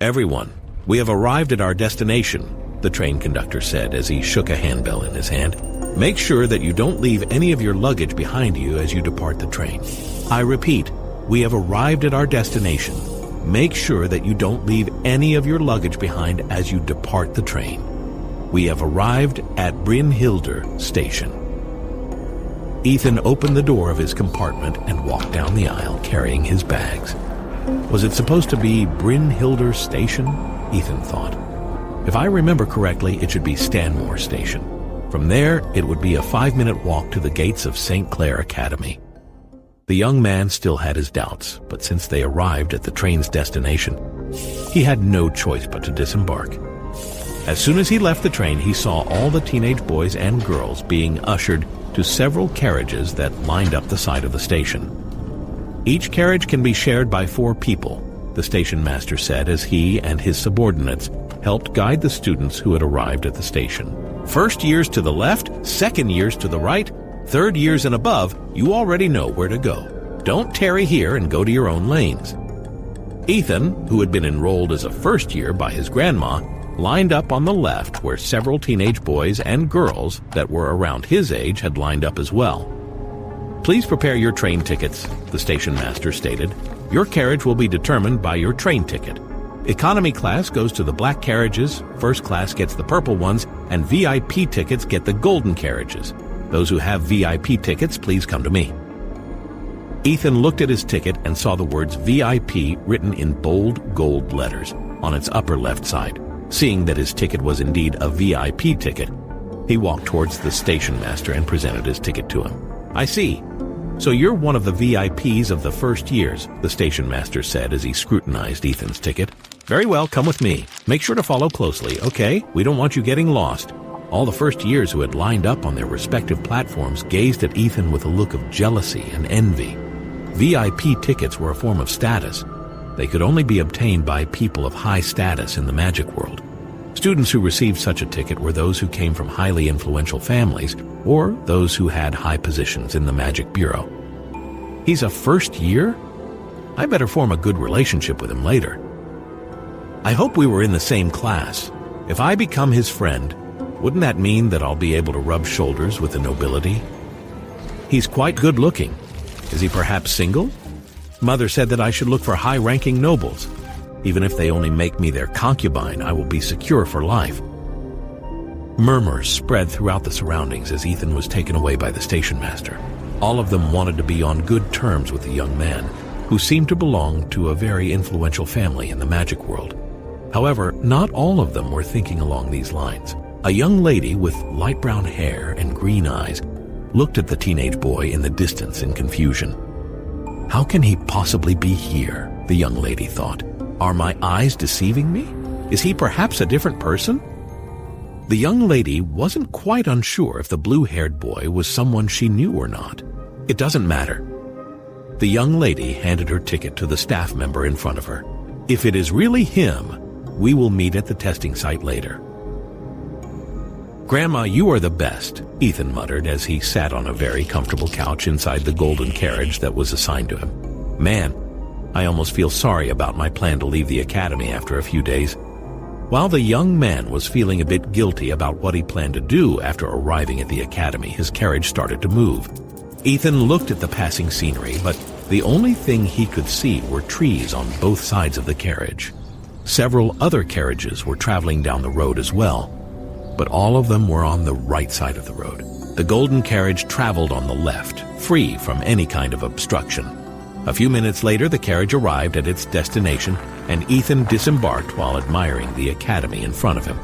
"Everyone, we have arrived at our destination," the train conductor said as he shook a handbell in his hand. "Make sure that you don't leave any of your luggage behind you as you depart the train. I repeat, we have arrived at our destination. Make sure that you don't leave any of your luggage behind as you depart the train. We have arrived at Brynhilde Station." Ethan opened the door of his compartment and walked down the aisle carrying his bags. Was it supposed to be Brynhilde Station? Ethan thought. If I remember correctly, it should be Stanmore Station. From there, it would be a 5-minute walk to the gates of St. Clair Academy. The young man still had his doubts, but since they arrived at the train's destination, he had no choice but to disembark. As soon as he left the train, he saw all the teenage boys and girls being ushered to several carriages that lined up the side of the station. Each carriage can be shared by 4 people, the station master said as he and his subordinates helped guide the students who had arrived at the station. First years to the left, second years to the right, third years and above, you already know where to go. Don't tarry here and go to your own lanes. Ethan, who had been enrolled as a first year by his grandma, lined up on the left where several teenage boys and girls that were around his age had lined up as well. "Please prepare your train tickets," the station master stated. "Your carriage will be determined by your train ticket. Economy class goes to the black carriages, first class gets the purple ones, and VIP tickets get the golden carriages. Those who have VIP tickets, please come to me." Ethan looked at his ticket and saw the words VIP written in bold gold letters on its upper left side. Seeing that his ticket was indeed a VIP ticket, he walked towards the station master and presented his ticket to him. "I see. So you're one of the VIPs of the first years," the station master said as he scrutinized Ethan's ticket. "Very well, come with me. Make sure to follow closely, okay? We don't want you getting lost." All the first years who had lined up on their respective platforms gazed at Ethan with a look of jealousy and envy. VIP tickets were a form of status. They could only be obtained by people of high status in the magic world. Students who received such a ticket were those who came from highly influential families or those who had high positions in the Magic Bureau. "He's a first year? I better form a good relationship with him later. I hope we were in the same class. If I become his friend, wouldn't that mean that I'll be able to rub shoulders with the nobility? He's quite good looking. Is he perhaps single? Mother said that I should look for high-ranking nobles. Even if they only make me their concubine, I will be secure for life." Murmurs spread throughout the surroundings as Ethan was taken away by the station master. All of them wanted to be on good terms with the young man, who seemed to belong to a very influential family in the magic world. However, not all of them were thinking along these lines. A young lady with light brown hair and green eyes looked at the teenage boy in the distance in confusion. "How can he possibly be here?" the young lady thought. "Are my eyes deceiving me? Is he perhaps a different person?" The young lady wasn't quite unsure if the blue-haired boy was someone she knew or not. "It doesn't matter." The young lady handed her ticket to the staff member in front of her. "If it is really him, we will meet at the testing site later." "Grandma, you are the best," Ethan muttered as he sat on a very comfortable couch inside the golden carriage that was assigned to him. "Man, I almost feel sorry about my plan to leave the academy after a few days." While the young man was feeling a bit guilty about what he planned to do after arriving at the academy, his carriage started to move. Ethan looked at the passing scenery, but the only thing he could see were trees on both sides of the carriage. Several other carriages were traveling down the road as well, but all of them were on the right side of the road. The golden carriage traveled on the left, free from any kind of obstruction. A few minutes later, the carriage arrived at its destination, and Ethan disembarked while admiring the academy in front of him.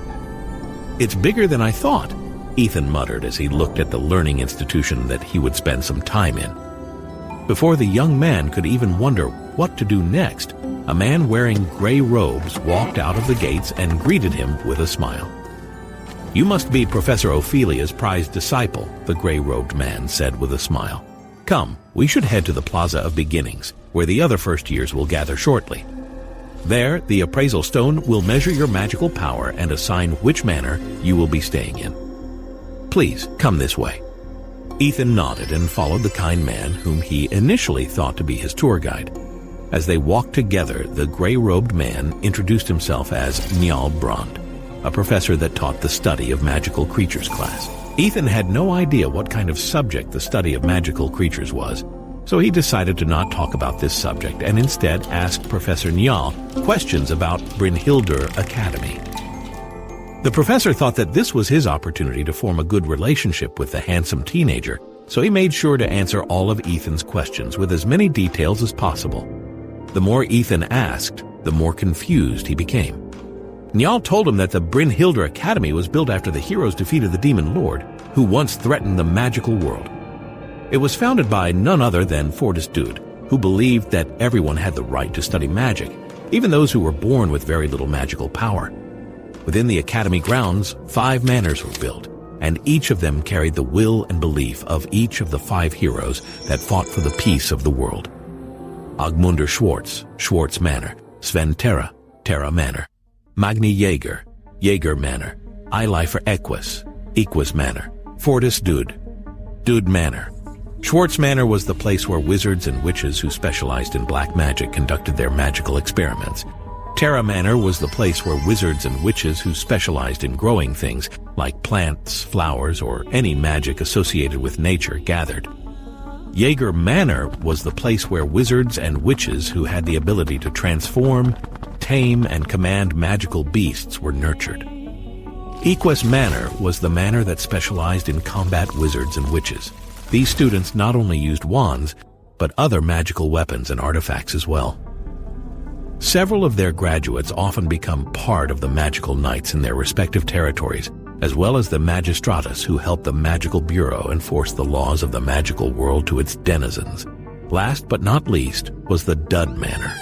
"It's bigger than I thought," Ethan muttered as he looked at the learning institution that he would spend some time in. Before the young man could even wonder what to do next, a man wearing gray robes walked out of the gates and greeted him with a smile. "You must be Professor Ophelia's prized disciple," the gray-robed man said with a smile. "Come, we should head to the Plaza of Beginnings, where the other first years will gather shortly. There, the appraisal stone will measure your magical power and assign which manor you will be staying in. Please, come this way." Ethan nodded and followed the kind man whom he initially thought to be his tour guide. As they walked together, the gray-robed man introduced himself as Njal Brand, a professor that taught the study of magical creatures class. Ethan had no idea what kind of subject the study of magical creatures was, so he decided to not talk about this subject and instead asked Professor Njal questions about Brynhildr Academy. The professor thought that this was his opportunity to form a good relationship with the handsome teenager, so he made sure to answer all of Ethan's questions with as many details as possible. The more Ethan asked, the more confused he became. Njal told him that the Brynhildr Academy was built after the heroes defeated the Demon Lord, who once threatened the magical world. It was founded by none other than Fortitude, who believed that everyone had the right to study magic, even those who were born with very little magical power. Within the academy grounds, 5 manors were built, and each of them carried the will and belief of each of the 5 heroes that fought for the peace of the world. Agmundur Schwartz, Schwartz Manor; Sven Terra, Terra Manor; Magni Jaeger, Jaeger Manor; Eilifer Equus, Equus Manor; Fortis Dud, Dud Manor. Schwartz Manor was the place where wizards and witches who specialized in black magic conducted their magical experiments. Terra Manor was the place where wizards and witches who specialized in growing things, like plants, flowers, or any magic associated with nature gathered. Jaeger Manor was the place where wizards and witches who had the ability to transform, tame, and command magical beasts were nurtured. Equus Manor was the manor that specialized in combat wizards and witches. These students not only used wands, but other magical weapons and artifacts as well. Several of their graduates often become part of the magical knights in their respective territories, as well as the magistratus who help the magical bureau enforce the laws of the magical world to its denizens. Last but not least was the Dud Manor.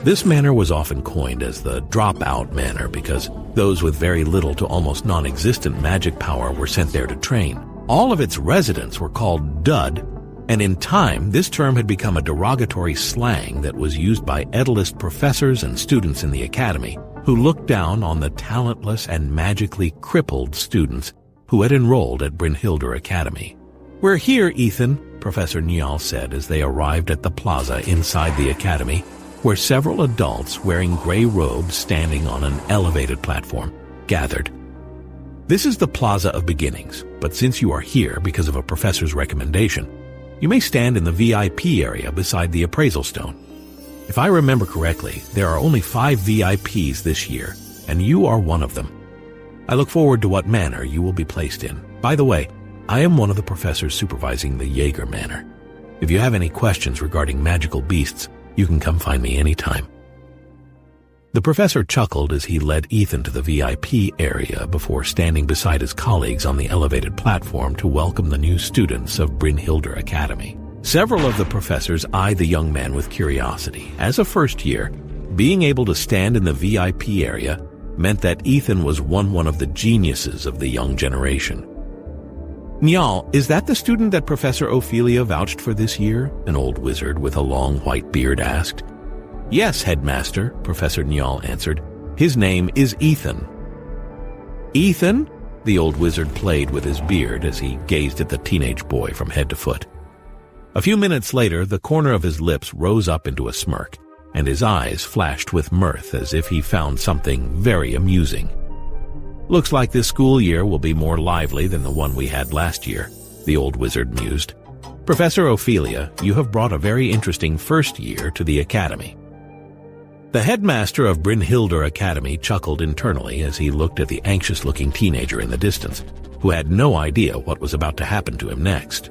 This manor was often coined as the dropout manor because those with very little to almost non-existent magic power were sent there to train. All of its residents were called Dud, and in time this term had become a derogatory slang that was used by Edalist professors and students in the academy who looked down on the talentless and magically crippled students who had enrolled at Brynhildr Academy. "We're here, Ethan," Professor Njal said as they arrived at the plaza inside the academy, where several adults wearing gray robes standing on an elevated platform gathered. "This is the Plaza of Beginnings, but since you are here because of a professor's recommendation, you may stand in the VIP area beside the appraisal stone. If I remember correctly, there are only 5 VIPs this year, and you are one of them. I look forward to what manor you will be placed in. By the way, I am one of the professors supervising the Jaeger Manor. If you have any questions regarding magical beasts, you can come find me anytime." The professor chuckled as he led Ethan to the VIP area before standing beside his colleagues on the elevated platform to welcome the new students of Brynhildr Academy. Several of the professors eyed the young man with curiosity. As a first year, being able to stand in the VIP area meant that Ethan was one of the geniuses of the young generation. "Njal, is that the student that Professor Ophelia vouched for this year?" an old wizard with a long white beard asked. "Yes, headmaster," Professor Njal answered. "His name is Ethan." "Ethan?" The old wizard played with his beard as he gazed at the teenage boy from head to foot. A few minutes later, the corner of his lips rose up into a smirk, and his eyes flashed with mirth as if he found something very amusing. "Looks like this school year will be more lively than the one we had last year," the old wizard mused. "Professor Ophelia, you have brought a very interesting first year to the academy." The headmaster of Brynhildr Academy chuckled internally as he looked at the anxious-looking teenager in the distance, who had no idea what was about to happen to him next.